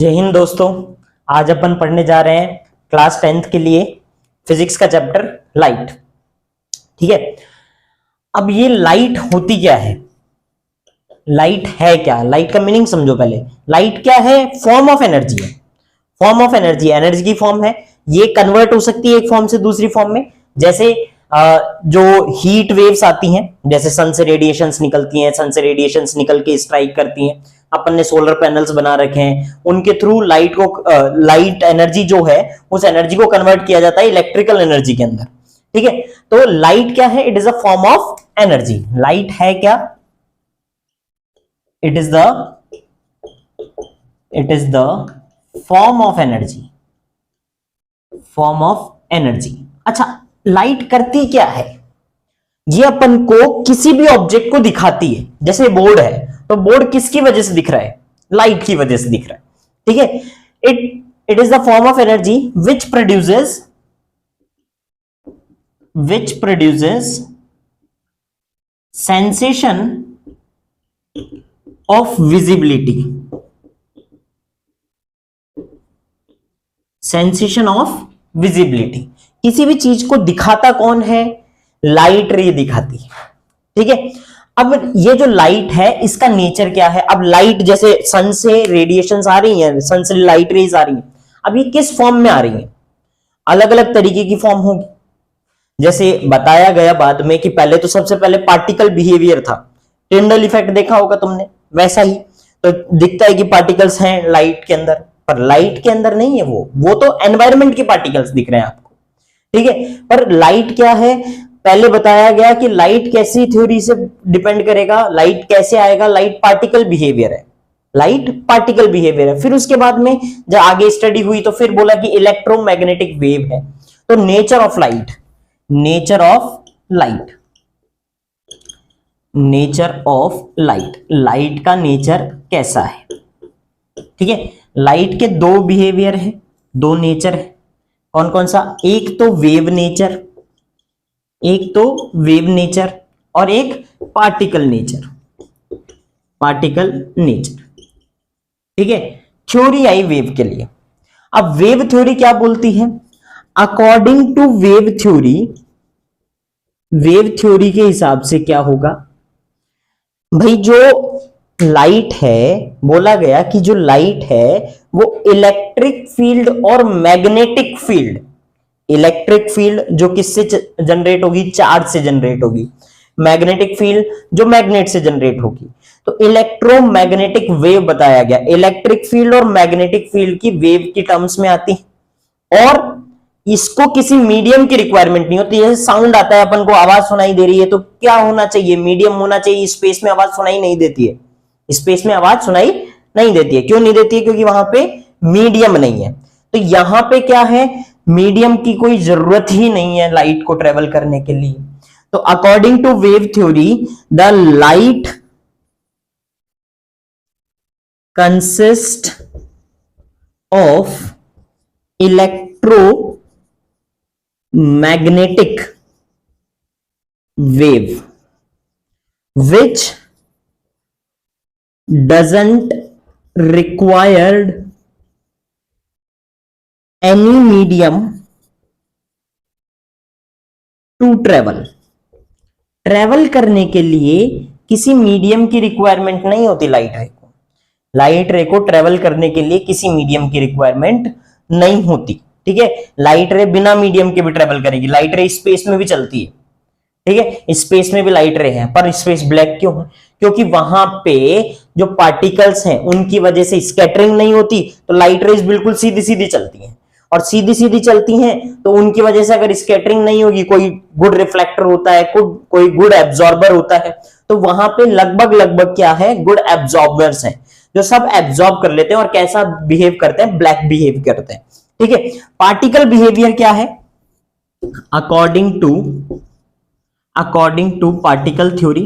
जय हिंद दोस्तों। आज अपन पढ़ने जा रहे हैं क्लास 10th के लिए फिजिक्स का चैप्टर लाइट। ठीक है, अब ये लाइट होती क्या है, लाइट है क्या, लाइट का मीनिंग समझो पहले। लाइट क्या है? फॉर्म ऑफ एनर्जी है। फॉर्म ऑफ एनर्जी, एनर्जी की फॉर्म है। ये कन्वर्ट हो सकती है एक फॉर्म से दूसरी फॉर्म में। जैसे जो हीट वेव्स आती हैं, जैसे सन से रेडिएशंस निकलती हैं, सन से रेडिएशंस निकल के स्ट्राइक करती हैं। अपन ने सोलर पैनल्स बना रखे हैं, उनके थ्रू लाइट को लाइट एनर्जी जो है उस एनर्जी को कन्वर्ट किया जाता है इलेक्ट्रिकल एनर्जी के अंदर। ठीक है, तो लाइट क्या है? It is a form of energy. Light है क्या? It is the form of energy, form of energy. अच्छा, लाइट करती क्या है? ये अपन को किसी भी ऑब्जेक्ट को दिखाती है। जैसे बोर्ड है, तो बोर्ड किसकी वजह से दिख रहा है? लाइट की वजह से दिख रहा है। ठीक है, it is the form of energy which produces sensation of visibility, sensation of visibility. किसी भी चीज को दिखाता कौन है? लाइट रे दिखाती है। ठीक है, अब ये जो लाइट है इसका नेचर क्या है? अब लाइट जैसे सन से रेडिएशंस आ रही हैं, सन से लाइट रेज आ रही हैं, अब ये किस फॉर्म में आ रही हैं? अलग अलग तरीके की फॉर्म होगी। जैसे बताया गया बाद में कि पहले तो सबसे पहले पार्टिकल बिहेवियर था। टिंडल इफेक्ट देखा होगा तुमने, वैसा ही तो दिखता है कि पार्टिकल्स हैं लाइट के अंदर, पर लाइट के अंदर नहीं है। वो तो एनवायरमेंट के पार्टिकल्स दिख रहे हैं आपको। ठीक है, पर लाइट क्या है? पहले बताया गया कि लाइट कैसी थ्योरी से डिपेंड करेगा, लाइट कैसे आएगा? लाइट पार्टिकल बिहेवियर है, लाइट पार्टिकल बिहेवियर है। फिर उसके बाद में जब आगे स्टडी हुई तो फिर बोला कि इलेक्ट्रोमैग्नेटिक वेव है। तो nature of light, nature of light, nature of light, light का नेचर कैसा है? ठीक है, लाइट के दो बिहेवियर है, दो नेचर है। कौन कौन सा? एक तो वेव नेचर, एक तो वेव नेचर और एक पार्टिकल नेचर, पार्टिकल नेचर। ठीक है, थ्योरी आई वेव के लिए। अब वेव थ्योरी क्या बोलती है? According to wave theory, wave theory के हिसाब से क्या होगा भाई? जो लाइट है, बोला गया कि जो लाइट है वो इलेक्ट्रिक फील्ड और मैग्नेटिक फील्ड, इलेक्ट्रिक फील्ड जो किससे जनरेट होगी? चार्ज से जनरेट होगी। मैग्नेटिक फील्ड जो मैग्नेट से जनरेट होगी। तो इलेक्ट्रोमैग्नेटिक वेव बताया गया। इलेक्ट्रिक फील्ड और मैग्नेटिक फील्ड की वेव की टर्म्स में आती है, और इसको किसी मीडियम की रिक्वायरमेंट नहीं होती। जैसे साउंड आता है, अपन को आवाज सुनाई दे रही है, तो क्या होना चाहिए? मीडियम होना चाहिए। स्पेस में आवाज सुनाई नहीं देती है, स्पेस में आवाज सुनाई नहीं देती है। क्यों नहीं देती है? क्योंकि वहां पे मीडियम नहीं है। तो यहां पे क्या है? मीडियम की कोई जरूरत ही नहीं है लाइट को ट्रेवल करने के लिए। तो according to wave theory, the light consist of electromagnetic wave which doesn't required any medium to travel। Travel करने के लिए किसी मीडियम की रिक्वायरमेंट नहीं होती लाइट रे को। लाइट रे को ट्रेवल करने के लिए किसी मीडियम की रिक्वायरमेंट नहीं होती। ठीक है, लाइट रे बिना मीडियम के भी ट्रेवल करेगी। लाइट रे स्पेस में भी चलती है। ठीक है, स्पेस में भी लाइट रे है, पर स्पेस ब्लैक क्यों है? क्योंकि वहां पे जो पार्टिकल्स हैं उनकी वजह से स्कैटरिंग नहीं होती, तो लाइट रेज बिल्कुल सीधी सीधी चलती हैं। और सीधी सीधी चलती हैं तो उनकी वजह से अगर स्कैटरिंग नहीं होगी, कोई गुड रिफ्लेक्टर होता है, कोई गुड एब्जॉर्बर होता है, तो वहां पे लगभग लगभग क्या है? गुड एब्जॉर्बर्स हैं जो सब एब्जॉर्ब कर लेते हैं। और कैसा बिहेव करते हैं? ब्लैक बिहेव करते हैं। ठीक है, पार्टिकल बिहेवियर क्या है? According to particle theory,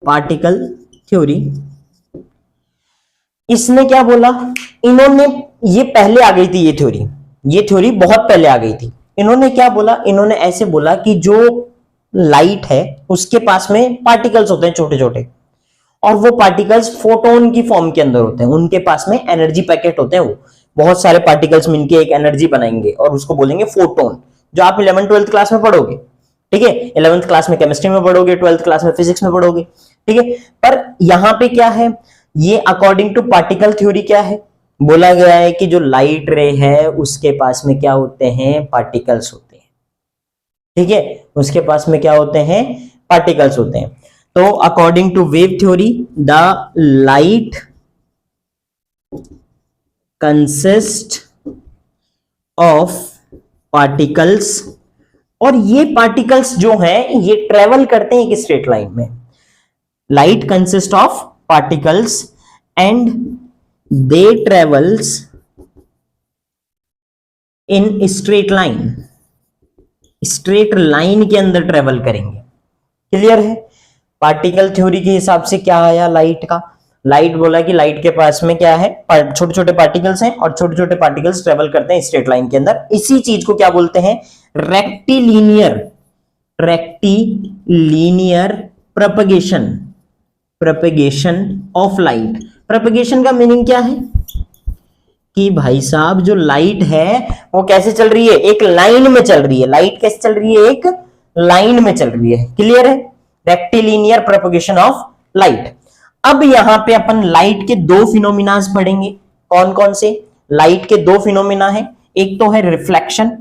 particle theory, इसने क्या बोला? इन्होंने, ये पहले आ गई थी ये थ्योरी बहुत पहले आ गई थी। इन्होंने क्या बोला? इन्होंने ऐसे बोला कि जो लाइट है उसके पास में पार्टिकल्स होते हैं छोटे छोटे, और वो पार्टिकल्स फोटोन की फॉर्म के अंदर होते हैं, उनके पास में एनर्जी पैकेट होते हैं, वो बहुत सारे पार्टिकल्स मिलके एक एनर्जी बनाएंगे और उसको बोलेंगे फोटोन, जो आप 11th 12th क्लास में पढ़ोगे। ठीक है, 11th क्लास में केमिस्ट्री में पढ़ोगे, 12th क्लास में फिजिक्स में पढ़ोगे। ठीक है, पर यहां पे क्या है, ये अकॉर्डिंग टू पार्टिकल थ्योरी क्या है, बोला गया है कि जो लाइट रे है उसके पास में क्या होते हैं, पार्टिकल्स होते हैं। ठीक है, उसके पास में क्या होते हैं, पार्टिकल्स होते हैं। तो according to wave theory the light consist of particles, और ये पार्टिकल्स जो हैं ये ट्रेवल करते हैं एक स्ट्रेट लाइन में। Light consist of particles and they travels in straight line, straight line के अंदर ट्रेवल करेंगे। क्लियर है? पार्टिकल थ्योरी के हिसाब से क्या आया लाइट का, लाइट बोला कि लाइट के पास में क्या है, छोटे छोटे पार्टिकल्स हैं और छोटे छोटे पार्टिकल्स ट्रेवल करते हैं स्ट्रेट लाइन के अंदर। इसी चीज को क्या बोलते हैं, rectilinear, rectilinear propagation, propagation of light. Propagation का मीनिंग क्या है कि भाई साहब जो लाइट है वो कैसे चल रही है, एक लाइन में चल रही है। लाइट कैसे चल रही है, एक लाइन में चल रही है। क्लियर है? Rectilinear propagation of light. अब यहां पे अपन लाइट के दो फिनोमिनास पढ़ेंगे। कौन कौन से? लाइट के दो फिनोमिना है, एक तो है रिफ्लेक्शन,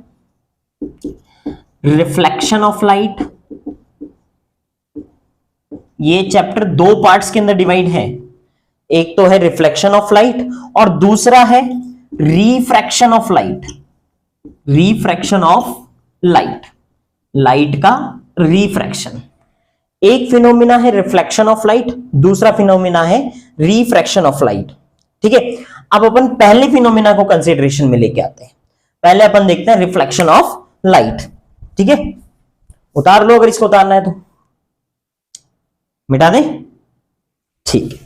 रिफ्लेक्शन ऑफ लाइट। ये चैप्टर दो पार्ट्स के अंदर डिवाइड है, एक तो है रिफ्लेक्शन ऑफ लाइट और दूसरा है refraction of light. Refraction of light, light का रिफ्रैक्शन। एक फिनोमिना है रिफ्लेक्शन ऑफ लाइट, दूसरा फिनोमिना है रिफ्रैक्शन ऑफ लाइट। ठीक है, अब अपन पहले फिनोमिना को कंसीडरेशन में लेके आते हैं। पहले अपन देखते हैं रिफ्लेक्शन ऑफ लाइट। ठीक है, उतार लो अगर इसको उतारना है तो, मिटा दें। ठीक है,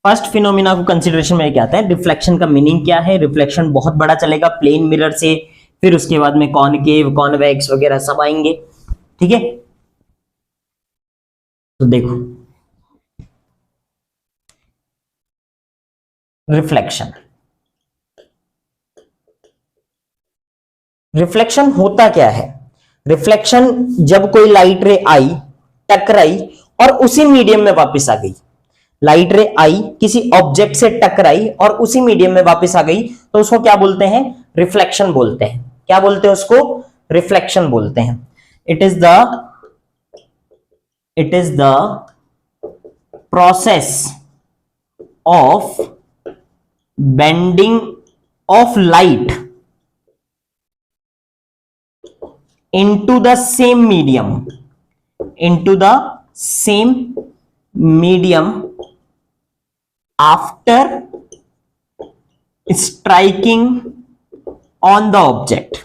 फर्स्ट फिनोमिना को कंसीडरेशन में लेके आते हैं। रिफ्लेक्शन का मीनिंग क्या है? रिफ्लेक्शन बहुत बड़ा चलेगा, प्लेन मिरर से, फिर उसके बाद में कॉनकेव, कॉन्वेक्स वगैरह सब आएंगे। ठीक है, तो देखो रिफ्लेक्शन, रिफ्लेक्शन होता क्या है? रिफ्लेक्शन जब कोई लाइट रे आई, टकराई और उसी मीडियम में वापस आ गई। लाइट रे आई, किसी ऑब्जेक्ट से टकराई और उसी मीडियम में वापस आ गई, तो उसको क्या बोलते हैं? रिफ्लेक्शन बोलते हैं। क्या बोलते हैं उसको? रिफ्लेक्शन बोलते हैं। It is the process of bending of light into the same medium, into the same medium after striking on the object,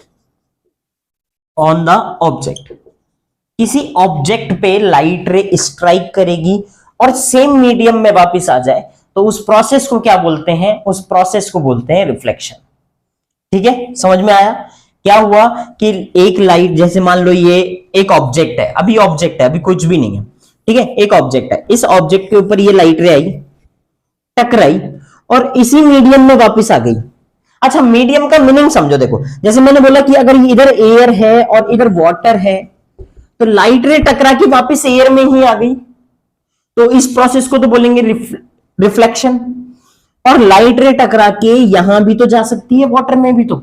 on the object। किसी ऑब्जेक्ट पे लाइट रे स्ट्राइक करेगी और सेम मीडियम में वापस आ जाए, तो उस प्रोसेस को क्या बोलते हैं? उस प्रोसेस को बोलते हैं रिफ्लेक्शन। ठीक है, समझ में आया? क्या हुआ कि एक लाइट, जैसे मान लो ये एक ऑब्जेक्ट है, अभी ऑब्जेक्ट है, अभी कुछ भी नहीं है। ठीक है, एक ऑब्जेक्ट है, इस ऑब्जेक्ट के ऊपर ये लाइट रे आई, टकराई और इसी मीडियम में वापस आ गई। अच्छा, मीडियम का मीनिंग समझो। देखो, जैसे मैंने बोला कि अगर इधर एयर है और इधर वाटर है, तो लाइट रे टकरा के वापस एयर में ही आ गई, तो इस प्रोसेस को तो बोलेंगे रिफ्लेक्शन। और लाइट रे टकरा के यहां भी तो जा सकती है, वाटर में भी, तो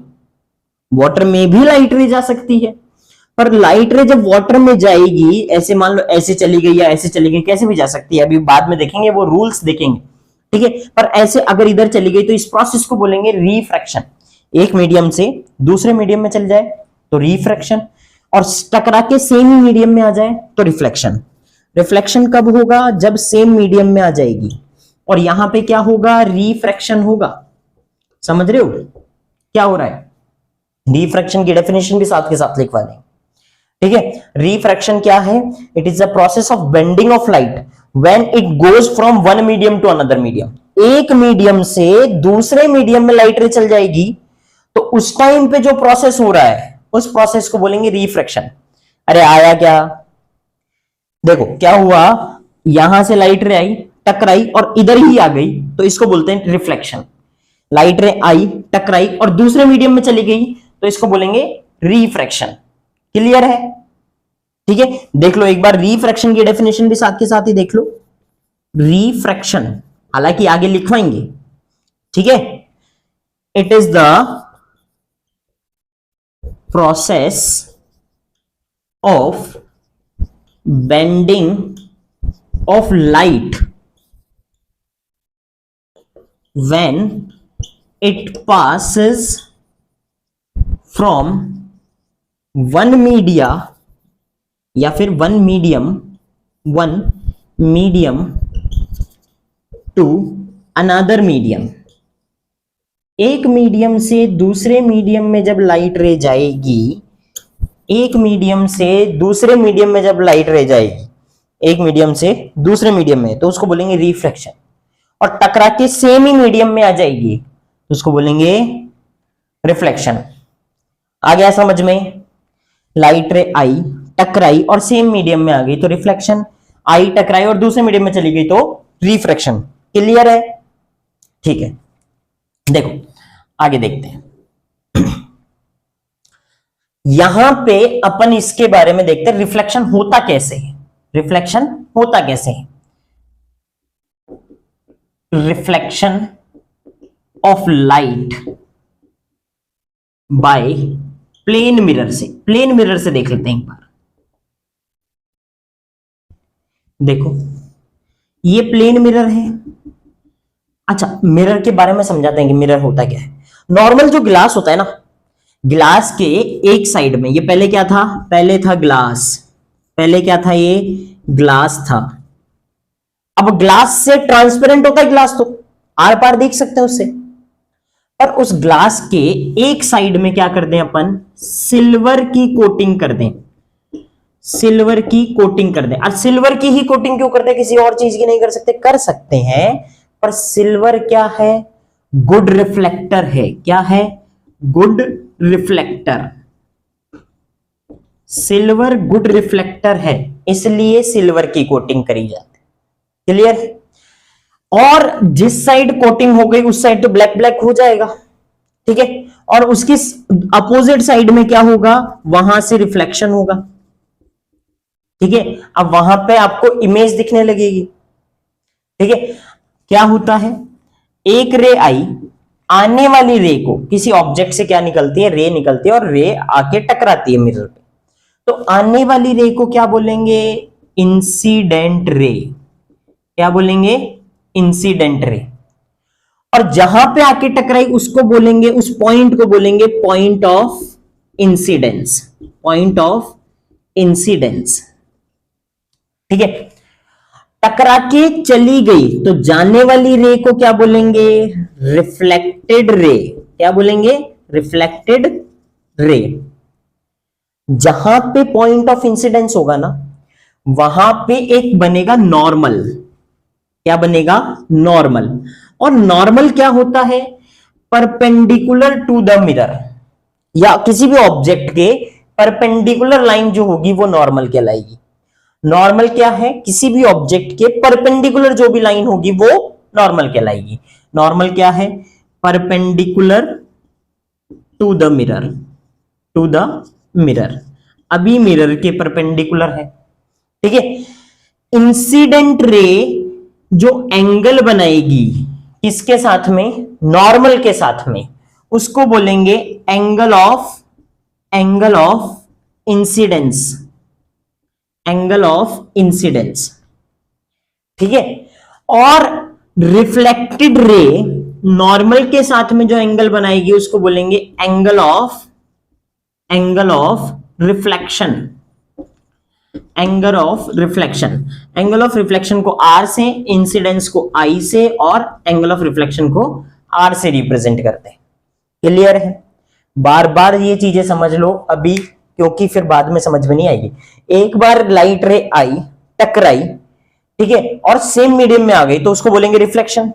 वाटर में भी लाइट रे जा सकती है। पर लाइट रे जब वाटर में जाएगी, ऐसे मान लो ऐसे चली गई या ऐसे चली गई, कैसे भी जा सकती है, अभी बाद में देखेंगे, वो रूल्स देखेंगे। ठीक है, पर ऐसे अगर इधर चली गई तो इस प्रोसेस को बोलेंगे रिफ्रैक्शन। एक मीडियम से दूसरे मीडियम में चल जाए तो रिफ्रैक्शन, और टकरा के सेम मीडियम में आ जाए तो रिफ्लेक्शन। रिफ्लेक्शन कब होगा? जब सेम मीडियम में आ जाएगी, और यहां पे क्या होगा? रिफ्रैक्शन होगा। समझ रहे हो क्या हो रहा है? रिफ्रैक्शन की डेफिनेशन भी साथ के साथ लिखवा देंगे। ठीक है, रिफ्रैक्शन क्या है? It is the process of bending of light when it goes from one medium to another medium. एक मीडियम से दूसरे मीडियम में लाइट रे चल जाएगी, तो उस टाइम पे जो प्रोसेस हो रहा है उस प्रोसेस को बोलेंगे रिफ्रैक्शन। अरे आया क्या, देखो क्या हुआ, यहां से लाइट रे आई, टकराई और इधर ही आ गई, तो इसको बोलते हैं रिफ्लेक्शन। लाइट रे आई, टकराई और दूसरे मीडियम में चली गई, तो इसको बोलेंगे रिफ्रैक्शन। क्लियर है? ठीक है, देख लो एक बार रिफ्रैक्शन की डेफिनेशन भी साथ के साथ ही देख लो। रिफ्रैक्शन हालांकि आगे लिखवाएंगे, ठीक है, it is the process of bending of light when it passes from one media या फिर one medium to another medium। एक मीडियम से दूसरे मीडियम में जब लाइट रे जाएगी, एक मीडियम से दूसरे मीडियम में जब लाइट रे जाएगी, एक मीडियम से दूसरे मीडियम में, तो उसको बोलेंगे रिफ्रैक्शन। और टकरा के सेम ही मीडियम में आ जाएगी तो उसको बोलेंगे रिफ्लेक्शन। आ गया समझ में? लाइट रे आई, टकराई और सेम मीडियम में आ गई तो रिफ्लेक्शन, आई टकराई और दूसरे मीडियम में चली गई तो रिफ्रैक्शन। क्लियर है? ठीक है, देखो आगे देखते हैं। यहां पे अपन इसके बारे में देखते हैं रिफ्लेक्शन होता कैसे है। रिफ्लेक्शन होता कैसे है? Reflection of light by plane mirror से। प्लेन मिरर से देख लेते हैं एक बार। देखो ये प्लेन मिरर है। अच्छा, मिरर के बारे में समझाते हैं कि मिरर होता क्या है। नॉर्मल जो ग्लास होता है ना, ग्लास के एक साइड में, ये पहले क्या था? पहले था ग्लास, पहले क्या था? ये ग्लास था। अब ग्लास से ट्रांसपेरेंट होता है ग्लास, तो आर पार देख सकते हैं उससे। पर उस ग्लास के एक साइड में क्या कर दें अपन? सिल्वर की कोटिंग कर दें, सिल्वर की कोटिंग कर दें। और सिल्वर की ही कोटिंग क्यों करते हैं, किसी और चीज की नहीं कर सकते? कर सकते हैं, पर सिल्वर क्या है? गुड रिफ्लेक्टर है। क्या है? Good reflector. Silver good reflector है, इसलिए सिल्वर की कोटिंग करी जाती है। क्लियर? और जिस साइड कोटिंग हो गई उस साइड तो ब्लैक ब्लैक हो जाएगा, ठीक है, और उसकी अपोजिट साइड में क्या होगा? वहां से रिफ्लेक्शन होगा, ठीक है। अब वहां पे आपको इमेज दिखने लगेगी, ठीक है। क्या होता है? एक रे आई, आने वाली रे को किसी ऑब्जेक्ट से क्या निकलती है? रे निकलती है, और रे आके टकराती है मिरर पे, तो आने वाली रे को क्या बोलेंगे? Incident ray. क्या बोलेंगे? Incident ray. और जहां पे आके टकराई उसको बोलेंगे, उस पॉइंट को बोलेंगे point of incidence. Point of incidence, ठीक है। टकरा के चली गई तो जाने वाली रे को क्या बोलेंगे? Reflected ray. क्या बोलेंगे? Reflected ray. जहां पे पॉइंट ऑफ इंसिडेंस होगा ना, वहां पे एक बनेगा नॉर्मल। क्या बनेगा? नॉर्मल। और नॉर्मल क्या होता है? परपेंडिकुलर टू द मिरर, या किसी भी ऑब्जेक्ट के परपेंडिकुलर लाइन जो होगी वो नॉर्मल कहलाएगी। नॉर्मल क्या है? किसी भी ऑब्जेक्ट के परपेंडिकुलर जो भी लाइन होगी वो नॉर्मल कहलाएगी। नॉर्मल क्या है? Perpendicular to the mirror. To the mirror, अभी मिरर के परपेंडिकुलर है, ठीक है। इंसिडेंट रे जो एंगल बनाएगी किसके साथ में? नॉर्मल के साथ में, उसको बोलेंगे angle of incidence. Angle of incidence, ठीक है। और रिफ्लेक्टेड रे नॉर्मल के साथ में जो एंगल बनाएगी उसको बोलेंगे angle of reflection. Angle of reflection. Angle of reflection को आर से, इंसिडेंस को आई से, और एंगल ऑफ रिफ्लेक्शन को आर से रिप्रेजेंट करते हैं। क्लियर है? बार बार ये चीजें समझ लो अभी, क्योंकि फिर बाद में समझ में नहीं आएगी। एक बार लाइट रे आई, टकराई, ठीक है, और सेम मीडियम में आ गई तो उसको बोलेंगे रिफ्लेक्शन।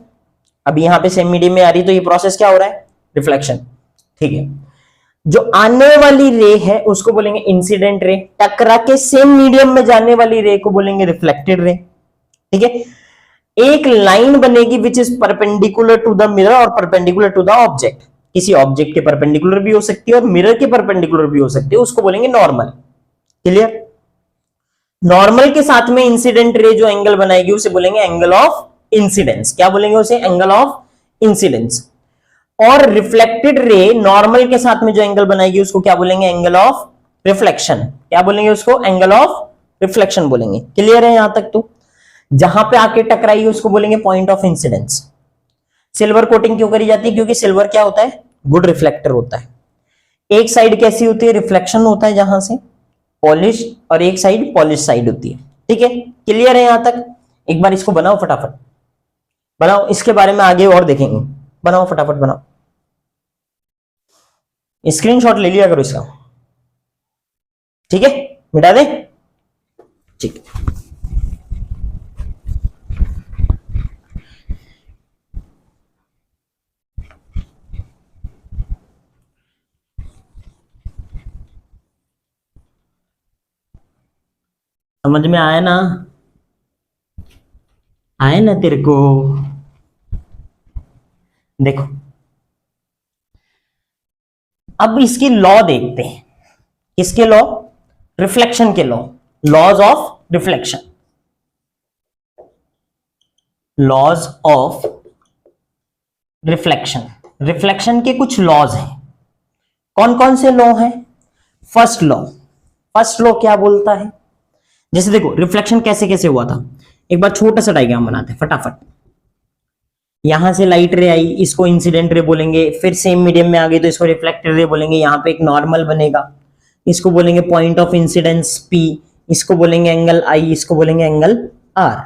अब यहां पे सेम मीडियम में आ रही तो ये प्रोसेस क्या हो रहा है? रिफ्लेक्शन, ठीक है। जो आने वाली रे है उसको बोलेंगे इंसिडेंट रे, टकरा के सेम मीडियम में जाने वाली रे को बोलेंगे रिफ्लेक्टेड रे। ठीक है, एक लाइन बनेगी which is perpendicular to the mirror और परपेंडिकुलर टू द ऑब्जेक्ट, किसी ऑब्जेक्ट के परपेंडिकुलर भी हो सकती है और मिरर के परपेंडिकुलर भी हो सकती है, उसको बोलेंगे नॉर्मल। क्लियर? नॉर्मल के साथ में इंसिडेंट रे जो एंगल बनाएगी उसे बोलेंगे एंगल ऑफ इंसिडेंस। क्या बोलेंगे उसे? Angle of incidence. और रिफ्लेक्टेड रे नॉर्मल के साथ में जो एंगल बनाएगी उसको क्या बोलेंगे? Angle of reflection. क्या बोलेंगे उसको? एंगल ऑफ रिफ्लेक्शन बोलेंगे। क्लियर है यहां तक? तो जहां पे आके टकराई उसको बोलेंगे point of incidence. Silver coating क्यों करी जाती है? क्योंकि सिल्वर क्या होता है? गुड रिफ्लेक्टर होता है। एक साइड कैसी होती है? रिफ्लेक्शन होता है जहां से, पॉलिश, और एक साइड पॉलिश साइड होती है। ठीक है, क्लियर है यहां तक? एक बार इसको बनाओ फटाफट, बनाओ, इसके बारे में आगे और देखेंगे। बनाओ फटाफट, बनाओ, स्क्रीनशॉट ले लिया करो इसका। ठीक है, मिटा दे। ठीक, समझ में आया ना? आया ना तेरे को? देखो, अब इसकी लॉ देखते हैं। किसके लॉ? रिफ्लेक्शन के law, laws of reflection. Laws of reflection, reflection के कुछ लॉज हैं। कौन कौन से लॉ हैं? फर्स्ट लॉ, फर्स्ट लॉ क्या बोलता है? जैसे देखो, रिफ्लेक्शन कैसे कैसे हुआ था, एक बार छोटा सा डायग्राम बनाते हैं फटाफट। यहां से लाइट रे आई, इसको इंसिडेंट रे बोलेंगे, फिर सेम मीडियम में आ गई तो इसको रिफ्लेक्टेड रे बोलेंगे। यहां पे एक नॉर्मल बनेगा, इसको बोलेंगे पॉइंट ऑफ इंसिडेंस P, इसको बोलेंगे एंगल I, इसको बोलेंगे एंगल R।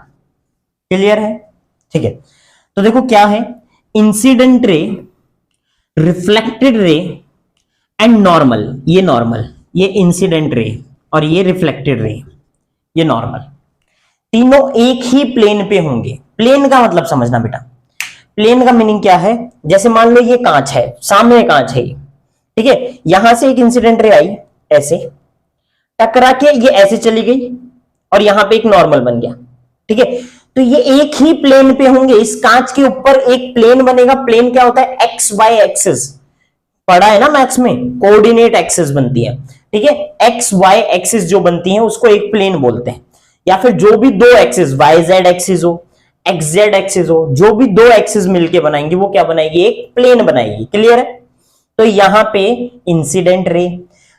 क्लियर है? ठीक है, तो देखो क्या है, incident ray, reflected ray and normal. ये नॉर्मल, ये इंसिडेंट रे, और ये रिफ्लेक्टेड रे, ये नॉर्मल, तीनों एक ही प्लेन पे होंगे। प्लेन का मतलब समझना बेटा, प्लेन का मीनिंग क्या है? जैसे मान लो ये कांच है, सामने कांच है, ठीक है, यहां से एक इंसिडेंट रे आई, ऐसे टकरा के ये ऐसे चली गई, और यहां पे एक नॉर्मल बन गया। ठीक है, तो ये एक ही प्लेन पे होंगे। इस कांच के ऊपर एक प्लेन बनेगा। प्लेन क्या होता है? एक्स वाई एक्सिस, पढ़ा है ना मैथ्स में, कोऑर्डिनेट एक्सिस बनती है। ठीक है, एक्स वाई एक्सिस जो बनती है उसको एक प्लेन बोलते हैं। या फिर जो भी दो एक्सिस, वाई जेड एक्सिस हो, एक्स जेड एक्सिस हो, जो भी दो एक्सिस मिलके बनाएंगे वो क्या बनाएगी? एक प्लेन बनाएगी। क्लियर है? तो यहां पे इंसिडेंट रे,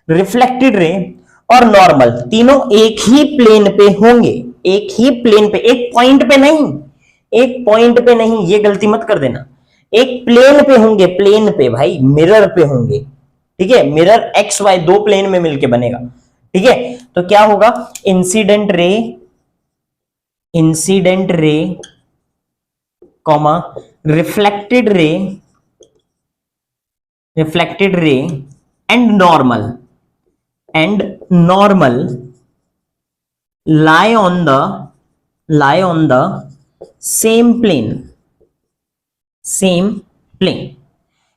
रिफ्लेक्टेड रे और नॉर्मल तीनों एक ही प्लेन पे होंगे। एक ही प्लेन पे, एक पॉइंट पे नहीं, एक पॉइंट पे नहीं, ये गलती मत कर देना। एक प्लेन पे होंगे, प्लेन पे भाई, मिरर पे होंगे। ठीक है, मिरर एक्स वाई दो प्लेन में मिलके बनेगा। ठीक है, तो क्या होगा? Incident ray, incident ray comma reflected ray, reflected ray and normal, and normal lie on the same plane, same plane.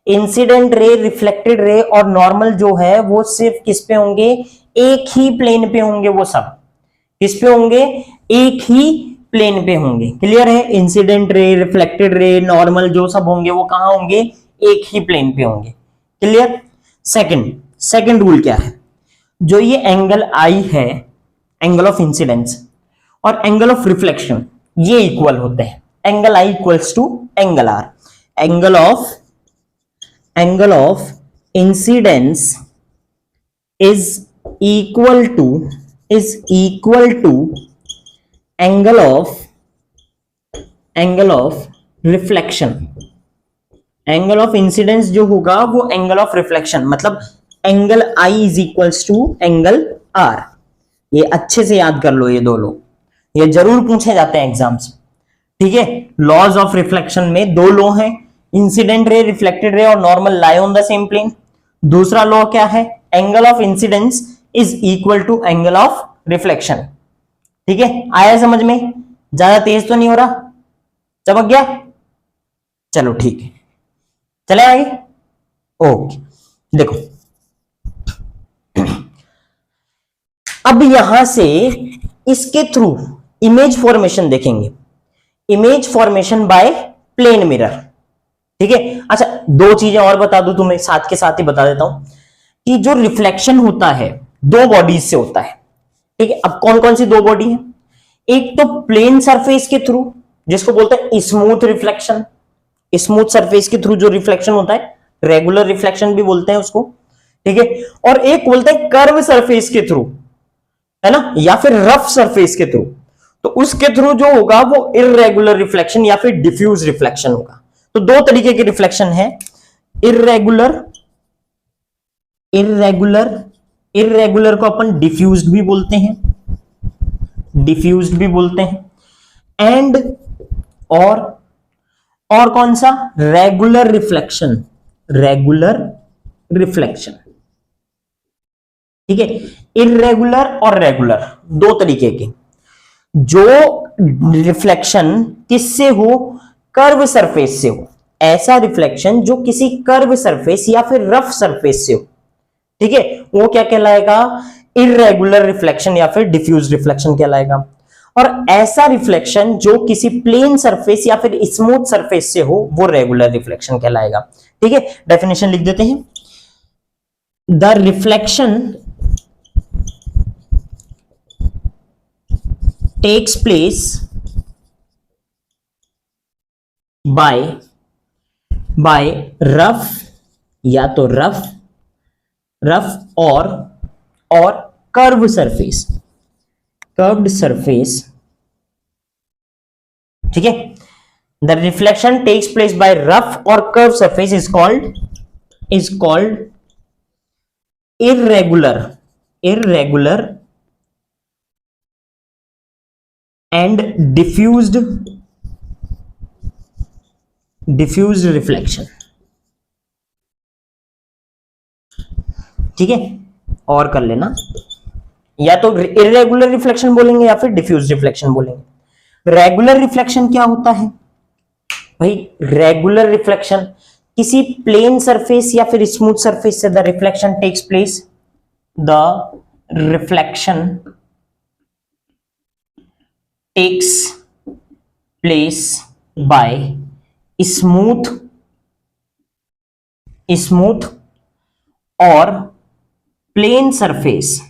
Incident ray, reflected ray और नॉर्मल जो है वो सिर्फ किस पे होंगे? एक ही प्लेन पे होंगे। वो सब किस पे होंगे? एक ही प्लेन पे होंगे। क्लियर है? इंसिडेंट रे, रिफ्लेक्टेड रे, नॉर्मल जो सब होंगे वो कहां होंगे? एक ही प्लेन पे होंगे। क्लियर? सेकंड रूल क्या है? जो ये एंगल आई है, एंगल ऑफ इंसिडेंस और एंगल ऑफ रिफ्लेक्शन, ये इक्वल होते हैं। Angle I equals to angle R. Angle of incidence is equal to angle of reflection. Angle of incidence जो होगा वो एंगल ऑफ रिफ्लेक्शन, मतलब angle I is equals to angle R. ये अच्छे से याद कर लो, ये दो लो, ये जरूर पूछे जाते हैं एग्जाम्स। ठीक है, लॉज ऑफ रिफ्लेक्शन में दो लॉ हैं, इंसिडेंट रे, रिफ्लेक्टेड रे और normal lie on the same plane. दूसरा लॉ क्या है? Angle of incidence is equal to angle of reflection. ठीक है, आया समझ में? ज्यादा तेज तो नहीं हो रहा? चमक गया? चलो ठीक है, चले आगे। ओके, देखो अब यहां से इसके थ्रू इमेज फॉर्मेशन देखेंगे, image formation by plane mirror. ठीक है, अच्छा दो चीजें और बता दूं तुम्हें, साथ के साथ ही बता देता हूं कि जो रिफ्लेक्शन होता है दो बॉडीज से होता है। ठीक है, अब कौन कौन सी दो बॉडी है? एक तो प्लेन सरफेस के थ्रू जिसको बोलते हैं स्मूथ रिफ्लेक्शन, स्मूथ सरफेस के थ्रू जो रिफ्लेक्शन होता है, रेगुलर रिफ्लेक्शन भी बोलते हैं उसको। ठीक है, और एक बोलते हैं कर्व सरफेस के थ्रू, है ना, या फिर रफ सरफेस के थ्रू। तो उसके थ्रू जो होगा वो इररेगुलर रिफ्लेक्शन या फिर डिफ्यूज रिफ्लेक्शन होगा। तो दो तरीके के रिफ्लेक्शन है, इररेगुलर, इररेगुलर को अपन डिफ्यूज्ड भी बोलते हैं, डिफ्यूज्ड भी बोलते हैं, एंड और कौन सा? Regular reflection, regular reflection. ठीक है, इररेगुलर और रेगुलर दो तरीके के। जो रिफ्लेक्शन किससे हो? कर्व सरफेस से हो, ऐसा रिफ्लेक्शन जो किसी कर्व सरफेस या फिर रफ सरफेस से हो, ठीक है, वो क्या कहलाएगा? इररेगुलर रिफ्लेक्शन या फिर डिफ्यूज रिफ्लेक्शन कहलाएगा। और ऐसा रिफ्लेक्शन जो किसी प्लेन सरफेस या फिर स्मूथ सरफेस से हो वो रेगुलर रिफ्लेक्शन कहलाएगा। ठीक है, डेफिनेशन लिख देते हैं। The reflection takes place by rough, या तो रफ और कर्व सरफेस, कर्व्ड सरफेस। ठीक है, the reflection takes place by rough और curve surface is called irregular and diffused reflection. ठीक है, और कर लेना, या तो इररेगुलर रिफ्लेक्शन बोलेंगे या फिर डिफ्यूज रिफ्लेक्शन बोलेंगे। रेगुलर रिफ्लेक्शन क्या होता है भाई? रेगुलर रिफ्लेक्शन किसी प्लेन सरफेस या फिर स्मूथ सरफेस से the reflection takes place, the reflection takes place by smooth और प्लेन सरफेस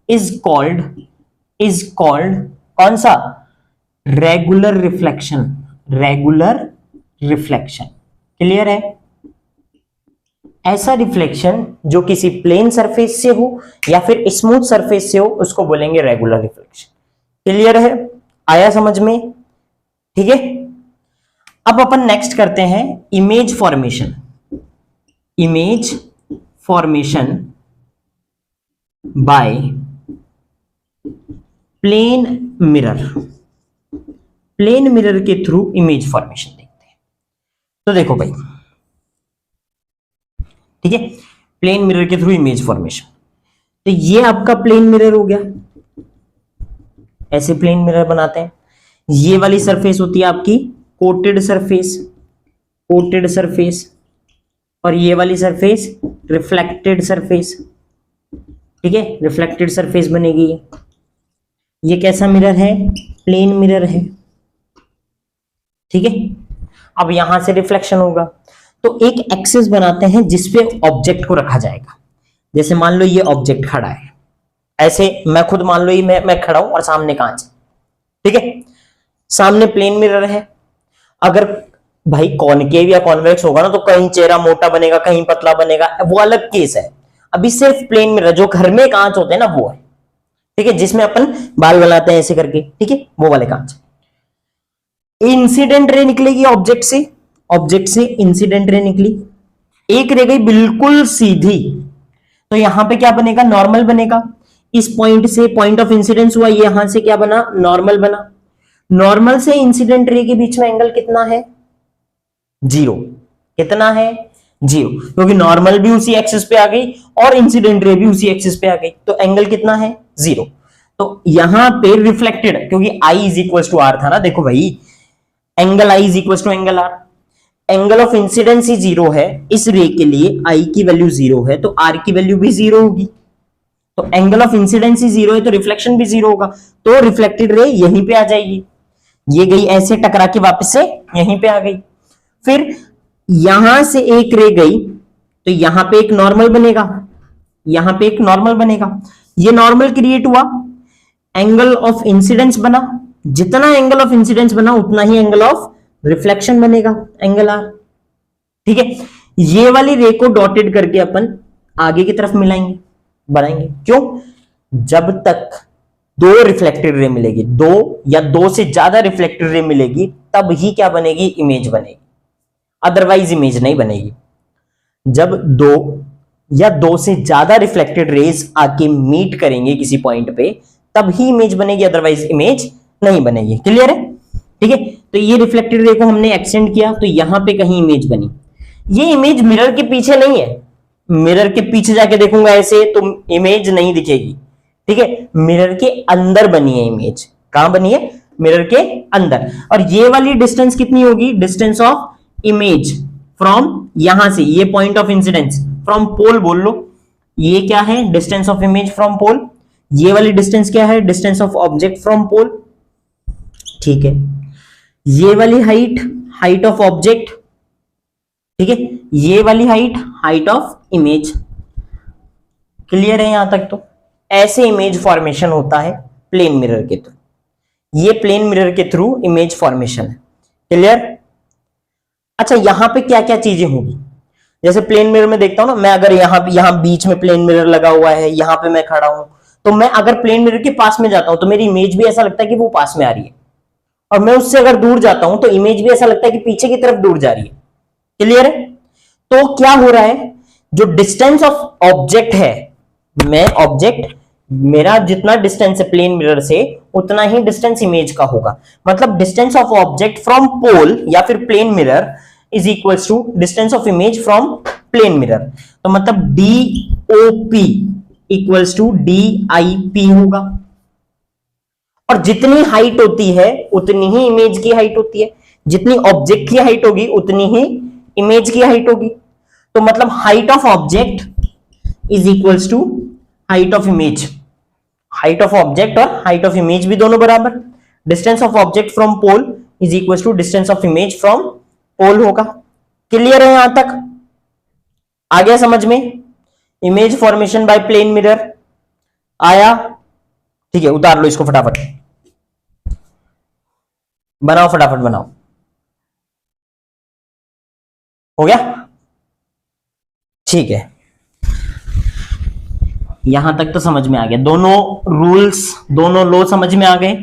इज कॉल्ड कौन सा? रेगुलर रिफ्लेक्शन, क्लियर है? ऐसा रिफ्लेक्शन जो किसी प्लेन सरफेस से हो या फिर स्मूथ सरफेस से हो उसको बोलेंगे रेगुलर रिफ्लेक्शन। क्लियर है? आया समझ में? ठीक है, अब अपन नेक्स्ट करते हैं image formation by plane mirror के थ्रू इमेज फॉर्मेशन देखते हैं। तो देखो भाई, ठीक है, प्लेन मिरर के थ्रू इमेज फॉर्मेशन। तो ये आपका प्लेन मिरर हो गया, ऐसे प्लेन मिरर बनाते हैं। ये वाली सरफेस होती है आपकी कोटेड सरफेस, और ये वाली सरफेस रिफ्लेक्टेड सरफेस। ठीक है, रिफ्लेक्टेड सरफेस बनेगी। ये कैसा मिरर है? प्लेन मिरर है। ठीक है, अब यहां से रिफ्लेक्शन होगा तो एक एक्सिस बनाते हैं जिसपे ऑब्जेक्ट को रखा जाएगा। जैसे मान लो ये ऑब्जेक्ट खड़ा है, ऐसे मैं खुद मान लो ये मैं खड़ा हूं और सामने कांच है। ठीक है, सामने प्लेन मिरर है। अगर भाई कॉनकेव या कॉन्वेक्स होगा ना तो कहीं चेहरा मोटा बनेगा, कहीं पतला बनेगा, वो अलग केस है। अभी सिर्फ प्लेन मिरर जो घर में कांच होते हैं ना वो है। ठीक है, जिसमें अपन बाल बनाते हैं ऐसे करके, ठीक है, वो वाले कांच। इंसिडेंट रे निकलेगी ऑब्जेक्ट से इंसिडेंट रे निकली, एक रे गई बिल्कुल सीधी, तो यहां पे क्या बनेगा? नॉर्मल बनेगा। इस पॉइंट से पॉइंट ऑफ इंसिडेंस हुआ, यहां से क्या बना? नॉर्मल बना। नॉर्मल से इंसिडेंट रे के बीच में एंगल कितना है? 0। कितना है? 0, क्योंकि नॉर्मल भी उसी एक्सिस पे आ गई और इंसिडेंट रे भी उसी एक्सिस पे आ गई, तो एंगल कितना है? 0। तो यहां पे रिफ्लेक्टेड, क्योंकि I is equal to R था ना, देखो भाई angle I is equal to angle R, angle of incidence ही जीरो है, इस रे के लिए आई की वैल्यू जीरो है तो आर की वैल्यू भी जीरो होगी। तो एंगल ऑफ इंसिडेंस ही जीरो है तो रिफ्लेक्शन भी जीरो होगा, तो रिफ्लेक्टेड रे यहीं पे आ जाएगी। ये गई ऐसे टकरा के वापस से यहीं पे आ गई। फिर यहां से एक रे गई तो यहां पे एक नॉर्मल बनेगा, यहां पे एक नॉर्मल बनेगा, ये नॉर्मल क्रिएट हुआ, एंगल ऑफ इंसिडेंस बना, जितना एंगल ऑफ इंसिडेंस बना उतना ही एंगल ऑफ रिफ्लेक्शन बनेगा, एंगल आर। ठीक है, ये वाली रे को डॉटेड करके अपन आगे की तरफ मिलाएंगे, बनाएंगे। क्यों? जब तक दो रिफ्लेक्टेड रे मिलेगी, दो या दो से ज्यादा रिफ्लेक्टेड रे मिलेगी, तब ही क्या बनेगी? इमेज बनेगी, अदरवाइज इमेज नहीं बनेगी। जब दो या दो से ज्यादा रिफ्लेक्टेड रेज आके मीट करेंगे किसी पॉइंट पे, तब ही इमेज बनेगी, अदरवाइज इमेज नहीं बनेगी। क्लियर है? ठीक है, तो ये रिफ्लेक्टेड रे को हमने एक्सटेंड किया तो यहां पे कहीं इमेज बनी। ये इमेज मिरर के पीछे नहीं है, मिरर के पीछे जाके देखूंगा ऐसे तो इमेज नहीं दिखेगी। ठीक है, मिरर के अंदर बनी है इमेज। कहां बनी है? मिरर के अंदर। और ये वाली डिस्टेंस कितनी होगी? डिस्टेंस ऑफ इमेज फ्रॉम, यहां से ये point of incidence from pole बोल लो, ये क्या है? Distance of image from pole. ये वाली डिस्टेंस क्या है? Distance of object from pole. ठीक है, ये वाली हाइट, हाइट ऑफ ऑब्जेक्ट। ठीक है, ये वाली height, height of image. Clear है यहां तक? तो ऐसे इमेज फॉर्मेशन होता है प्लेन मिरर के थ्रू। ये प्लेन मिरर के थ्रू इमेज फॉर्मेशन है। क्लियर? अच्छा, यहां पे क्या क्या चीजें होंगी? जैसे प्लेन मिरर में देखता हूं ना मैं, अगर यहां बीच में प्लेन मिरर लगा हुआ है, यहां पे मैं खड़ा हूं, तो मैं अगर प्लेन मिरर के पास में जाता हूं तो मेरी इमेज भी ऐसा लगता है कि वो पास में आ रही है, और मैं उससे अगर दूर जाता हूं तो इमेज भी ऐसा लगता है कि पीछे की तरफ दूर जा रही है। क्लियर है? तो क्या हो रहा है? जो डिस्टेंस ऑफ ऑब्जेक्ट है, मैं ऑब्जेक्ट, मेरा जितना डिस्टेंस है प्लेन मिरर से उतना ही डिस्टेंस इमेज का होगा। मतलब distance of object from pole या फिर plane mirror is equals to distance of image from plane mirror. तो मतलब DOP इक्वल्स टू DIP होगा। और जितनी हाइट होती है उतनी ही इमेज की हाइट होती है, जितनी ऑब्जेक्ट की हाइट होगी उतनी ही इमेज की हाइट होगी। तो मतलब height of object is equals to height of image. Height of object और हाइट ऑफ इमेज भी दोनों बराबर। Distance of object from pole is equals to distance of image from pole होगा। क्लियर है यहां तक? आ गया समझ में? Image formation by plane mirror आया? ठीक है, उतार लो इसको फटाफट, बनाओ फटाफट बनाओ। हो गया? ठीक है, यहां तक तो समझ में आ गया। दोनों रूल्स, दोनों लॉ समझ में आ गए।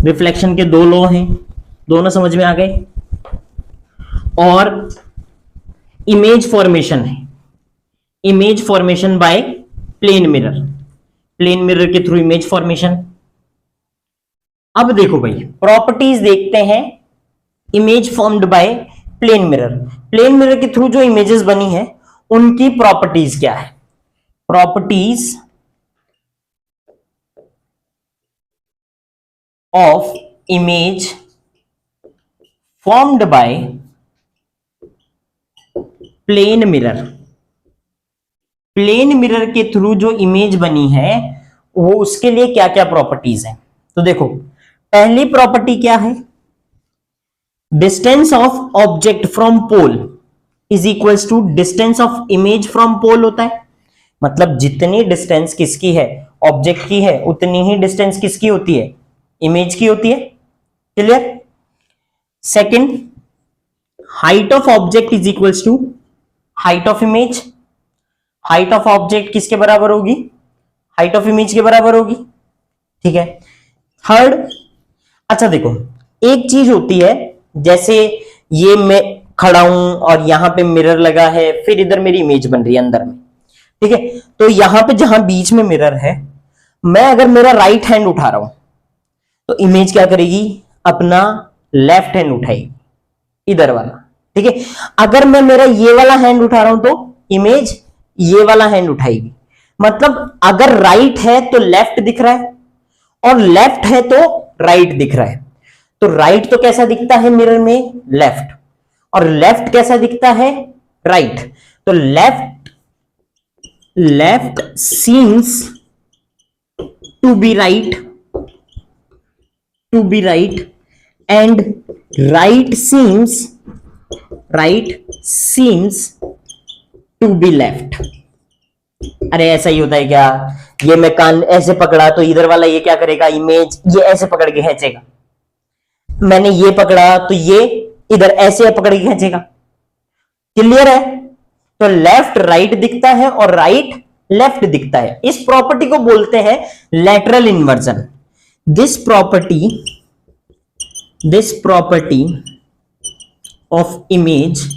रिफ्लेक्शन के दो लॉ हैं, दोनों समझ में आ गए। और इमेज फॉर्मेशन है, image formation by plane mirror, plane mirror के थ्रू इमेज फॉर्मेशन। अब देखो भाई, प्रॉपर्टीज देखते हैं image formed by plane mirror. Plane mirror के थ्रू जो इमेजेस बनी है उनकी प्रॉपर्टीज क्या है? Properties of image formed by plane mirror. Plane mirror के थ्रू जो इमेज बनी है वो, उसके लिए क्या क्या प्रॉपर्टीज है? तो देखो, पहली प्रॉपर्टी क्या है? Distance of object from pole is equals to distance of image from pole होता है। मतलब जितनी डिस्टेंस किसकी है? ऑब्जेक्ट की है, उतनी ही डिस्टेंस किसकी होती है? इमेज की होती है। Clear? Second, height of object is equals to height of image. Height of object किसके बराबर होगी? हाइट ऑफ इमेज के बराबर होगी। ठीक है। थर्ड, अच्छा देखो, एक चीज होती है, जैसे ये मैं खड़ा हूं और यहां पे मिरर लगा है, फिर इधर मेरी इमेज बन रही है अंदर में। ठीक है, तो यहां पे जहां बीच में मिरर है, मैं अगर मेरा राइट हैंड उठा रहा हूं तो इमेज क्या करेगी? अपना लेफ्ट हैंड उठाएगी, इधर वाला। ठीक है, अगर मैं मेरा ये वाला हैंड उठा रहा हूं तो इमेज ये वाला हैंड उठाएगी। मतलब अगर राइट है तो लेफ्ट दिख रहा है और लेफ्ट है तो राइट दिख रहा है। तो राइट तो कैसा दिखता है मिरर में, लेफ्ट, और लेफ्ट कैसा दिखता है, राइट। तो left seems to be right, and right seems to be left. अरे ऐसा ही होता है क्या, ये मैं कान ऐसे पकड़ा तो इधर वाला ये क्या करेगा, इमेज ये ऐसे पकड़ के खींचेगा, मैंने ये पकड़ा तो ये इधर ऐसे पकड़ के खींचेगा। क्लियर है? तो लेफ्ट राइट दिखता है और राइट लेफ्ट दिखता है। इस प्रॉपर्टी को बोलते हैं lateral inversion. This property of image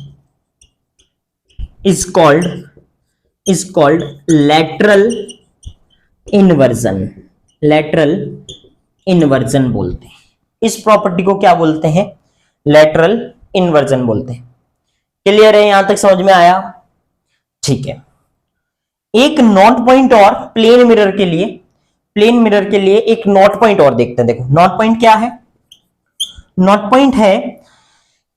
is called lateral inversion बोलते हैं। इस प्रॉपर्टी को क्या बोलते हैं, lateral inversion बोलते हैं। क्लियर है? यहां तक समझ में आया? ठीक है, एक नोट पॉइंट और प्लेन मिरर के लिए एक नोट पॉइंट और देखते हैं। देखो नोट पॉइंट क्या है, नोट पॉइंट है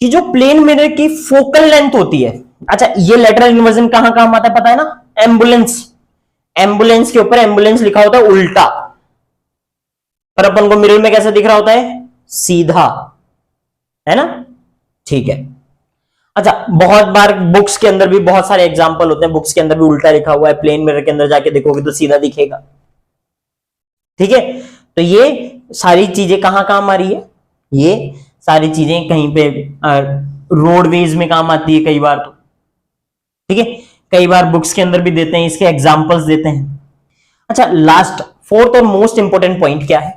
कि जो प्लेन मिरर की फोकल लेंथ होती है। अच्छा, ये लेटरल इन्वर्जन कहां काम आता है पता है ना, एम्बुलेंस के ऊपर एम्बुलेंस लिखा होता है उल्टा, पर अपन को मिरर में कैसा दिख रहा होता है, सीधा, है ना? ठीक है। अच्छा, बहुत बार बुक्स के अंदर भी बहुत सारे एग्जांपल होते हैं, बुक्स के अंदर भी उल्टा लिखा हुआ है, प्लेन मिरर के अंदर जाके देखोगे तो सीधा दिखेगा। ठीक है, तो ये सारी चीजें कहां काम आ रही है, ये सारी चीजें कहीं पे रोडवेज में काम आती है कई बार तो। ठीक है, कई बार बुक्स के अंदर भी देते हैं, इसके एग्जांपल्स देते हैं। अच्छा, लास्ट फोर्थ और मोस्ट इंपोर्टेंट पॉइंट क्या है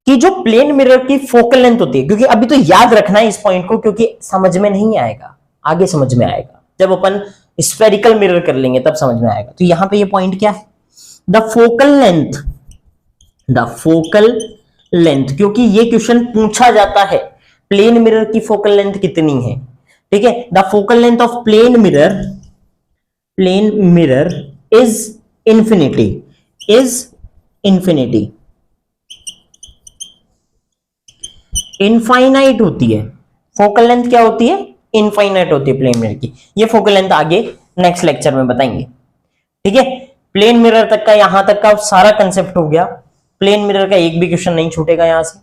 कि जो प्लेन मिरर की फोकल लेंथ होती है, क्योंकि अभी तो याद रखना है इस पॉइंट को, क्योंकि समझ में नहीं आएगा, आगे समझ में आएगा जब अपन स्फेरिकल मिरर कर लेंगे तब समझ में आएगा। तो यहां पे ये पॉइंट क्या है, द फोकल लेंथ, क्योंकि ये क्वेश्चन पूछा जाता है प्लेन मिरर की फोकल लेंथ कितनी है। ठीक है, the focal length of plane mirror is infinity, infinite होती है। फोकल लेंथ क्या होती है, इनफाइनाइट होती है प्लेन मिरर की। ये फोकल लेंथ आगे नेक्स्ट लेक्चर में बताएंगे। ठीक है, प्लेन मिरर तक का, यहां तक का सारा कंसेप्ट हो गया। प्लेन मिरर का एक भी क्वेश्चन नहीं छूटेगा यहां से।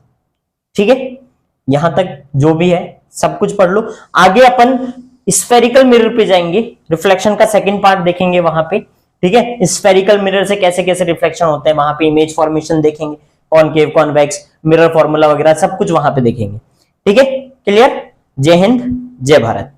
ठीक है, यहां तक जो भी है सब कुछ पढ़ लो। आगे अपन स्फेरिकल मिरर पे जाएंगे, रिफ्लेक्शन का सेकंड पार्ट देखेंगे वहां पे। ठीक है, स्फेरिकल मिरर से कैसे कैसे रिफ्लेक्शन होते हैं, वहां पे इमेज फॉर्मेशन देखेंगे, कॉनकेव, कॉन्वेक्स, मिरर फॉर्मूला वगैरह सब कुछ वहां पे देखेंगे। ठीक है, क्लियर? जय हिंद, जय भारत।